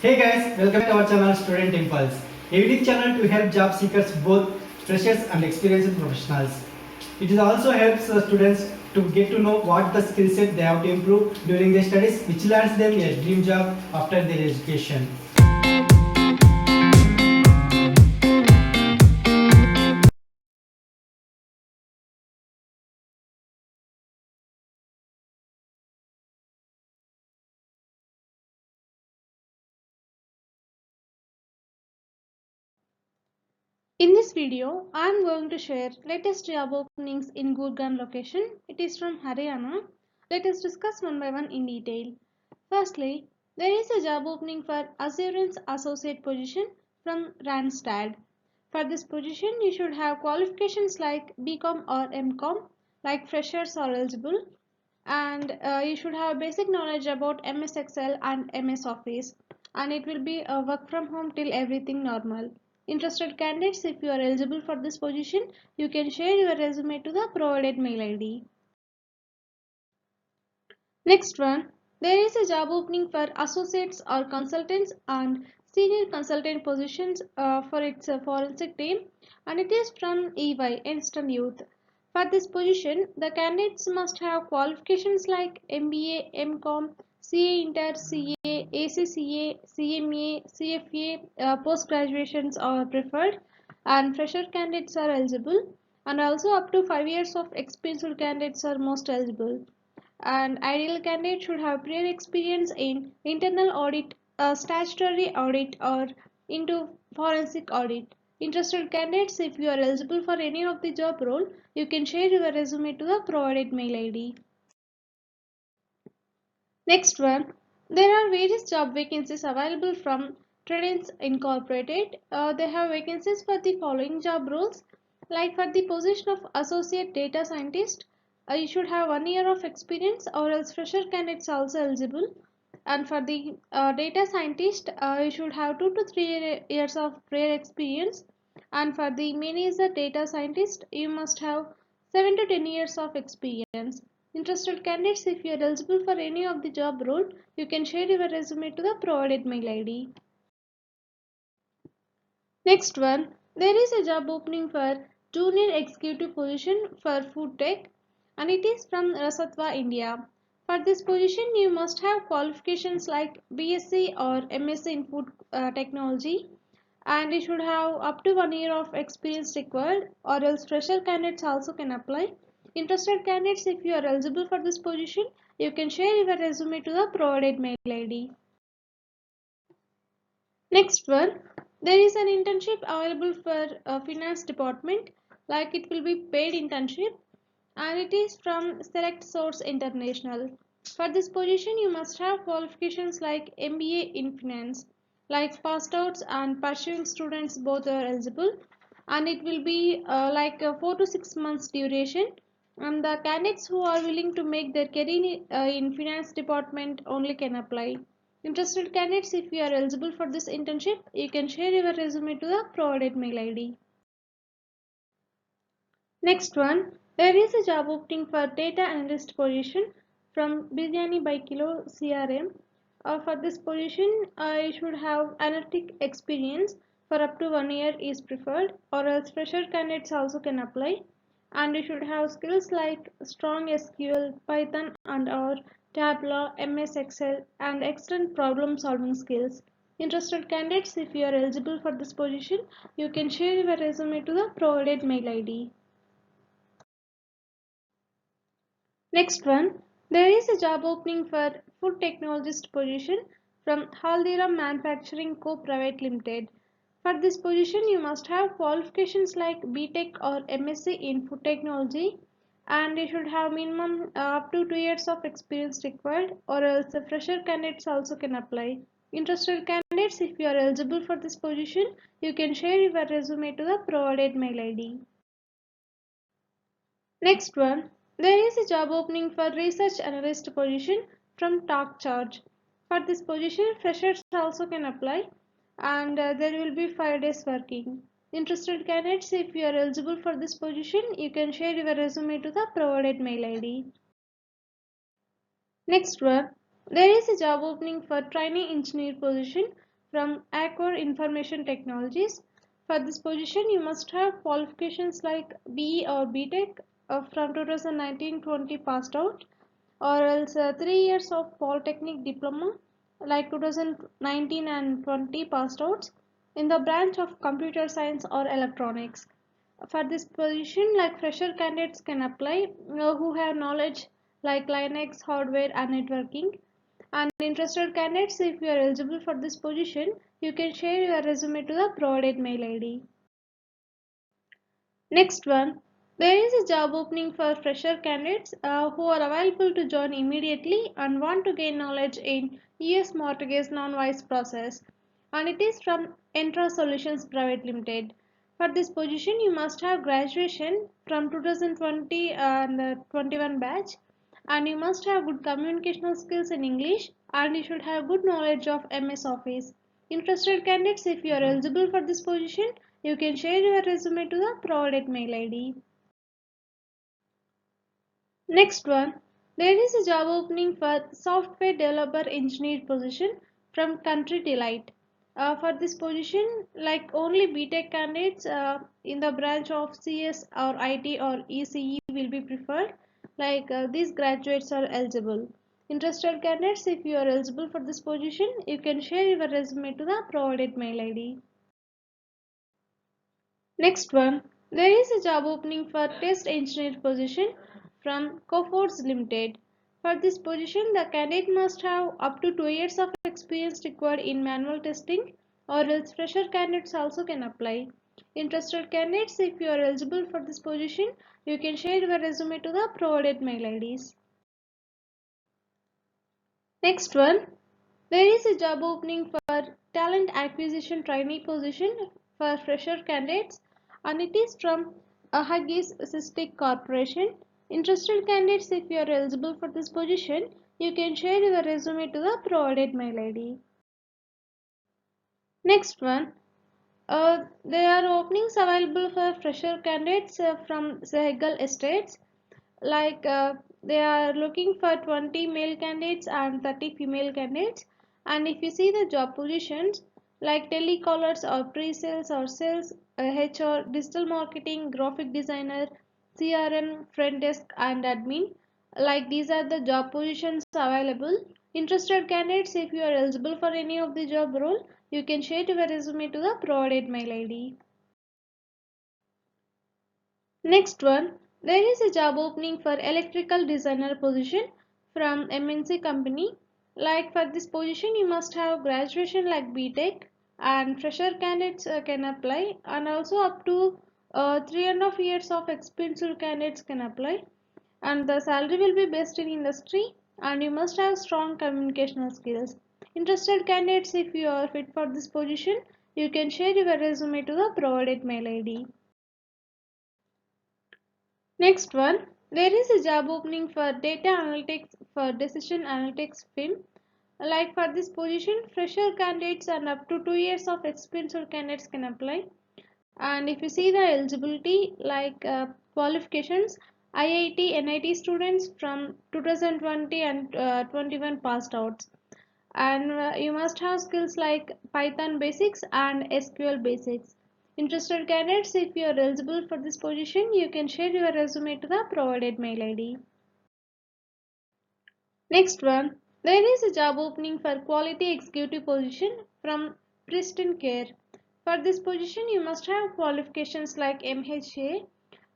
Hey guys, welcome to our channel Student Impulse, a unique channel to help job seekers, both freshers and experienced professionals. It also helps students to get to know what the skill set they have to improve during their studies, which lands them a dream job after their education. In this video, I am going to share latest job openings in Gurgaon location. It is from Haryana. Let us discuss one by one in detail. Firstly, there is a job opening for Assurance Associate position from Randstad. For this position, you should have qualifications like BCom or MCom, like freshers are eligible, and you should have basic knowledge about MS Excel and MS Office, and it will be a work from home till everything normal. Interested candidates, if you are eligible for this position, you can share your resume to the provided mail ID. Next one, there is a job opening for associates or consultants and senior consultant positions for its forensic team, and it is from EY, Instant Youth. For this position, the candidates must have qualifications like MBA, MCom, CA Inter, CA, ACCA, CMA, CFA, post graduations are preferred, and fresher candidates are eligible, and also up to 5 years of experienced candidates are most eligible. An ideal candidate should have prior experience in internal audit, statutory audit, or into forensic audit. Interested candidates, if you are eligible for any of the job role, you can share your resume to the provided mail ID. Next one, there are various job vacancies available from Tradens Incorporated. They have vacancies for the following job roles. Like for the position of associate data scientist, you should have 1 year of experience, or else fresher candidates also eligible. And for the data scientist, you should have 2 to 3 years of prior experience. And for the manager data scientist, you must have 7 to 10 years of experience. Interested candidates, if you are eligible for any of the job role, you can share your resume to the provided mail ID. Next one, there is a job opening for junior executive position for food tech, and it is from Rasatva, India. For this position, you must have qualifications like BSc or MSc in food technology, and you should have up to 1 year of experience required, or else fresher candidates also can apply. Interested candidates, if you are eligible for this position, you can share your resume to the provided mail ID. Next one, there is an internship available for finance department, like it will be paid internship, and it is from Select Source International. For this position, you must have qualifications like MBA in finance, like passed outs and pursuing students both are eligible, and it will be like a 4 to 6 months duration. And the candidates who are willing to make their career in finance department only can apply. Interested candidates, if you are eligible for this internship, you can share your resume to the provided mail ID. Next one, there is a job opening for data analyst position from Biryani by Kilo CRM. For this position, you should have analytic experience for up to 1 year is preferred, or else fresher candidates also can apply. And you should have skills like strong SQL, Python and or Tableau, MS Excel, and excellent problem solving skills. Interested candidates, if you are eligible for this position, you can share your resume to the provided mail ID. Next one, there is a job opening for food technologist position from Haldiram Manufacturing Co. Private Limited. For this position, you must have qualifications like BTech or MSc in food technology, and you should have minimum up to 2 years of experience required, or else the fresher candidates also can apply. Interested candidates, if you are eligible for this position, you can share your resume to the provided mail ID. Next one, there is a job opening for research analyst position from TalkCharge. For this position, freshers also can apply, and there will be 5 days working. Interested candidates, if you are eligible for this position, you can share your resume to the provided mail ID. Next one, there is a job opening for trainee engineer position from Accor Information Technologies. For this position, you must have qualifications like BE or BTech from 2019-20 passed out, or else 3 years of Polytechnic diploma like 2019 and 20 passed out in the branch of computer science or electronics. For this position, like fresher candidates can apply who have knowledge like Linux, hardware and networking. And interested candidates, if you are eligible for this position, you can share your resume to the provided mail ID. Next one, there is a job opening for fresher candidates who are available to join immediately and want to gain knowledge in US mortgage non-wise process, and it is from Entra Solutions Private Limited. For this position, you must have graduation from 2020 and 21 batch, and you must have good communicational skills in English, and you should have good knowledge of MS Office. Interested candidates, if you are eligible for this position, you can share your resume to the provided mail ID. Next one, there is a job opening for software developer engineer position from Country Delight. For this position, like only BTech candidates in the branch of CS or IT or ECE will be preferred. Like these graduates are eligible. Interested candidates, if you are eligible for this position, you can share your resume to the provided mail ID. Next one, there is a job opening for test engineer position from Coforge Limited. For this position, the candidate must have up to 2 years of experience required in manual testing, or else fresher candidates also can apply. Interested candidates, if you are eligible for this position, you can share your resume to the provided mail IDs. Next one, there is a job opening for talent acquisition trainee position for fresher candidates, and it is from Huggies Cystic Corporation. Interested candidates, if you are eligible for this position, you can share your resume to the provided mail ID. Next one, there are openings available for fresher candidates from Sehgal Estates. Like they are looking for 20 male candidates and 30 female candidates, and if you see the job positions like telecallers or pre-sales or sales, HR, digital marketing, graphic designer, CRM, front desk and admin, like these are the job positions available. Interested candidates, if you are eligible for any of the job role, you can share your resume to the provided mail ID. Next one, there is a job opening for electrical designer position from MNC company. Like for this position, you must have graduation like BTech, and fresher candidates can apply, and also up to 3.5 years of experience candidates can apply, and the salary will be based in industry, and you must have strong communicational skills. Interested candidates, if you are fit for this position, you can share your resume to the provided mail ID. Next one, there is a job opening for data analytics for decision analytics firm. Like for this position, fresher candidates and up to 2 years of experience candidates can apply. And if you see the eligibility like qualifications, IIT, NIT students from 2020 and 21 passed out. And you must have skills like Python basics and SQL basics. Interested candidates, if you are eligible for this position, you can share your resume to the provided mail ID. Next one, there is a job opening for quality executive position from Preston Care. For this position, you must have qualifications like MHA,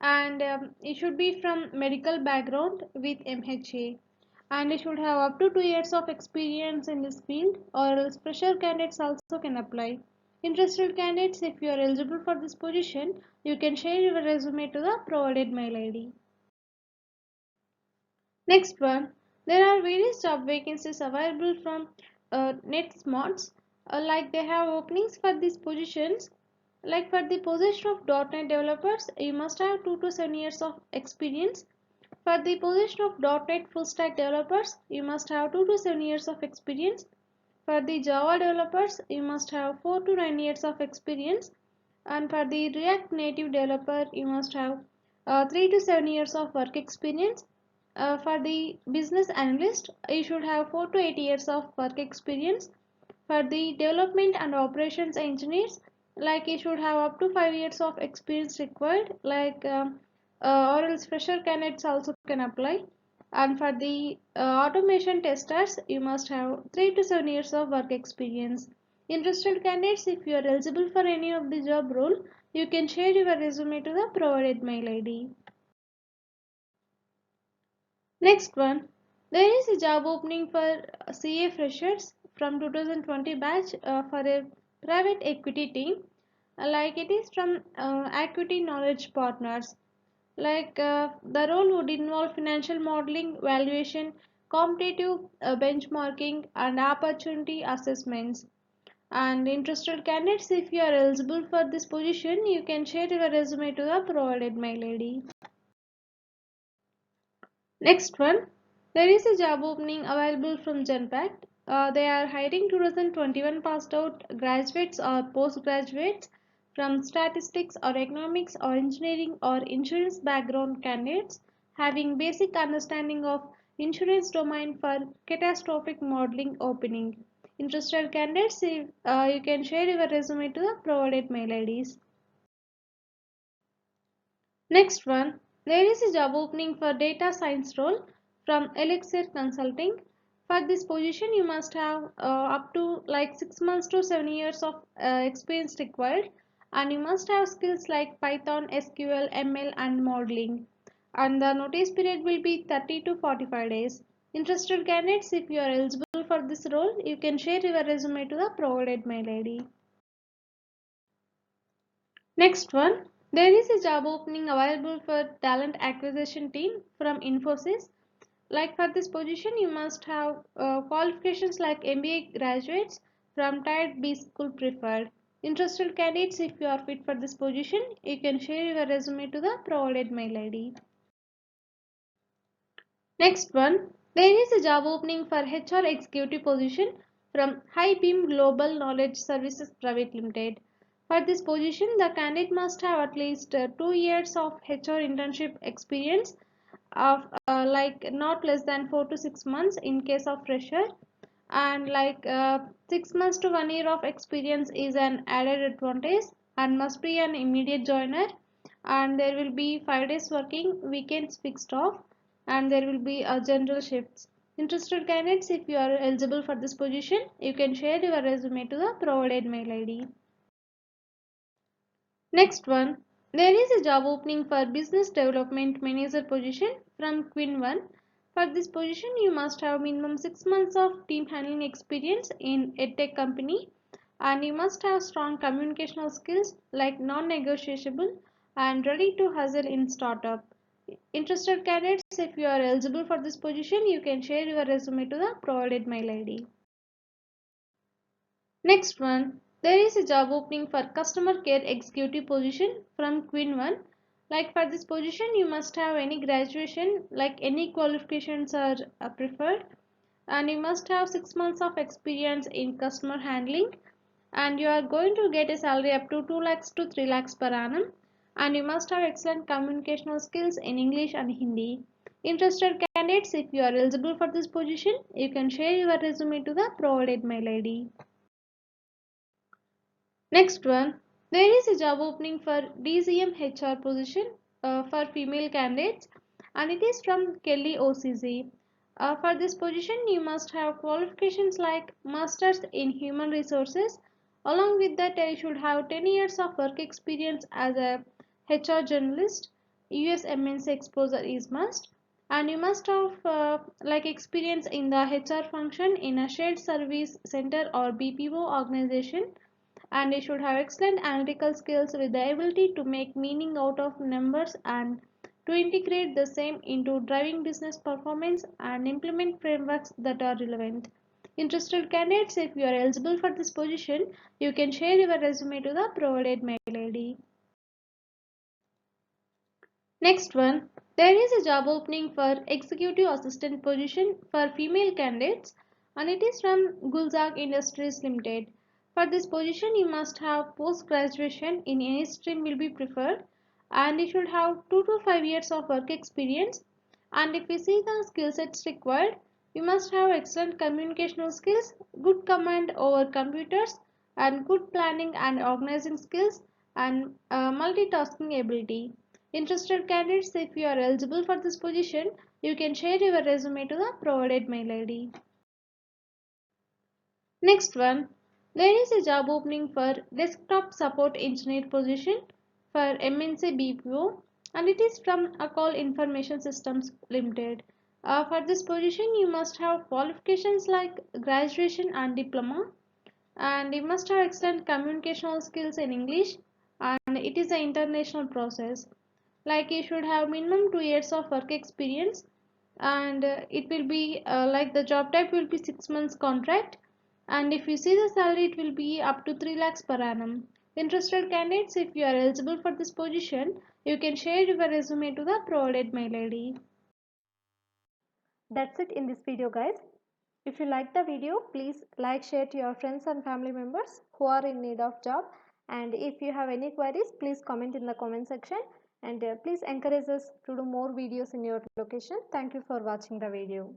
and it should be from medical background with MHA, and you should have up to 2 years of experience in this field, or else fresher candidates also can apply. Interested candidates, if you are eligible for this position, you can share your resume to the provided mail ID. Next one, there are various job vacancies available from NetSmarts. Like they have openings for these positions. Like for the position of .NET developers, you must have 2 to 7 years of experience. For the position of .NET full stack developers, you must have 2 to 7 years of experience. For the Java developers, you must have 4 to 9 years of experience. And for the React Native developer, you must have 3 to 7 years of work experience. For the business analyst, you should have 4 to 8 years of work experience. For the development and operations engineers, like you should have up to 5 years of experience required, or else fresher candidates also can apply. And for the automation testers, you must have 3 to 7 years of work experience. Interested candidates, if you are eligible for any of the job role, you can share your resume to the provided mail ID. Next one, there is a job opening for CA freshers from 2020 batch for a private equity team. Like it is from Equity Knowledge Partners. The role would involve financial modeling, valuation, competitive benchmarking, and opportunity assessments. And interested candidates, if you are eligible for this position, you can share your resume to the provided mail ID. Next one, there is a job opening available from Genpact. They are hiring 2021 passed out graduates or postgraduates from statistics or economics or engineering or insurance background candidates having basic understanding of insurance domain for catastrophic modeling opening. Interested candidates, you can share your resume to the provided mail IDs. Next one, there is a job opening for data science role from Elixir Consulting. For this position, you must have up to like 6 months to 7 years of experience required, and you must have skills like Python, SQL, ML, and modeling. And the notice period will be 30 to 45 days. Interested candidates, if you are eligible for this role, you can share your resume to the provided mail ID. Next one, there is a job opening available for talent acquisition team from Infosys. Like for this position, you must have qualifications like MBA graduates from Tier B school preferred. Interested candidates, if you are fit for this position, you can share your resume to the provided mail ID. Next one, there is a job opening for HR executive position from Highbeam Global Knowledge Services Private Limited. For this position, the candidate must have at least 2 years of HR internship experience of like not less than 4 to 6 months in case of fresher, and 6 months to 1 year of experience is an added advantage and must be an immediate joiner, and there will be 5 days working weekends fixed off, and there will be a general shifts. Interested candidates, if you are eligible for this position, you can share your resume to the provided mail ID. Next one, there is a job opening for business development manager position from Queen 1. For this position, you must have minimum 6 months of team handling experience in a tech company, and you must have strong communicational skills like non-negotiable and ready to hustle in startup. Interested candidates, if you are eligible for this position, you can share your resume to the provided mail ID. Next one, there is a job opening for customer care executive position from Queen 1. Like for this position, you must have any graduation, like any qualifications are preferred, and you must have 6 months of experience in customer handling, and you are going to get a salary up to 2 lakhs to 3 lakhs per annum, and you must have excellent communicational skills in English and Hindi. Interested candidates, if you are eligible for this position, you can share your resume to the provided mail ID. Next one, there is a job opening for DCM HR position for female candidates, and it is from Kelly OCZ. For this position, you must have qualifications like Masters in Human Resources. Along with that, you should have 10 years of work experience as a HR journalist. US MNC exposure is must, and you must have experience in the HR function in a shared service center or BPO organization, and you should have excellent analytical skills with the ability to make meaning out of numbers and to integrate the same into driving business performance and implement frameworks that are relevant. Interested candidates, if you are eligible for this position, you can share your resume to the provided mail ID. Next one, there is a job opening for executive assistant position for female candidates, and it is from Gulzar Industries Limited. For this position, you must have post graduation in any stream will be preferred, and you should have 2 to 5 years of work experience. And if we see the skill sets required, You must have excellent communicational skills, good command over computers, and good planning and organizing skills, and multitasking ability. Interested candidates, if you are eligible for this position, you can share your resume to the provided mail ID. Next one, there is a job opening for desktop support engineer position for MNC BPO, and it is from Acol Information Systems Limited. For this position, you must have qualifications like graduation and diploma, and you must have excellent communicational skills in English, and it is an international process. Like you should have minimum 2 years of work experience, and it will be like the job type will be 6 months contract, and if you see the salary, it will be up to 3 lakhs per annum. Interested candidates, if you are eligible for this position, you can share your resume to the provided mail ID. That's it in this video, guys. If you like the video, please like, share to your friends and family members who are in need of job. And if you have any queries, please comment in the comment section. And please encourage us to do more videos in your location. Thank you for watching the video.